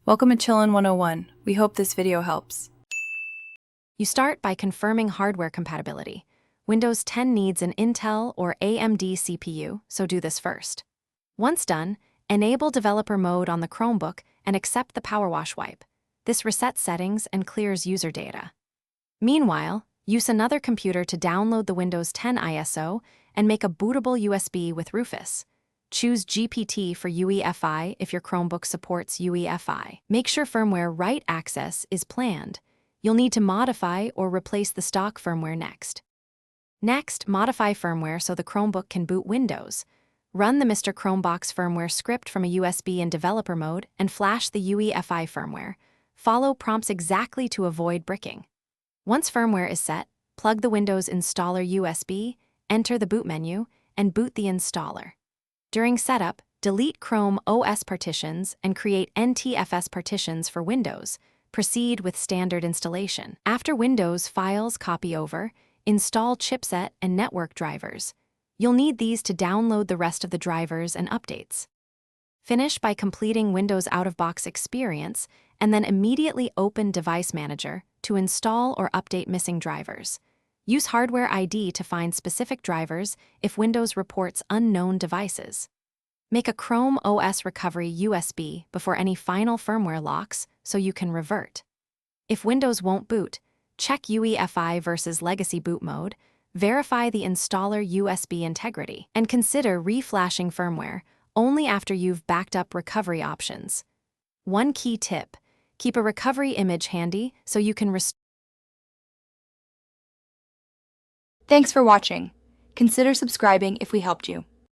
Welcome to Chillin' 101. We hope this video helps. You start by confirming hardware compatibility. Windows 10 needs an Intel or AMD CPU, so do this first. Once done, enable developer mode on the Chromebook and accept the power wash wipe. This resets settings and clears user data. Meanwhile, use another computer to download the Windows 10 ISO and make a bootable USB with Rufus. Choose GPT for UEFI if your Chromebook supports UEFI. Make sure firmware write access is planned. You'll need to modify or replace the stock firmware next. Next, modify firmware so the Chromebook can boot Windows. Run the Mr. Chromebox firmware script from a USB in developer mode and flash the UEFI firmware. Follow prompts exactly to avoid bricking. Once firmware is set, plug the Windows installer USB, enter the boot menu, and boot the installer. During setup, delete Chrome OS partitions and create NTFS partitions for Windows. Proceed with standard installation. After Windows files copy over, install chipset and network drivers. You'll need these to download the rest of the drivers and updates. Finish by completing Windows out-of-box experience and then immediately open Device Manager to install or update missing drivers. Use Hardware ID to find specific drivers if Windows reports unknown devices. Make a Chrome OS recovery USB before any final firmware locks so you can revert. If Windows won't boot, check UEFI versus legacy boot mode, verify the installer USB integrity, and consider reflashing firmware only after you've backed up recovery options. One key tip: keep a recovery image handy so you can restore. Thanks for watching. Consider subscribing if we helped you.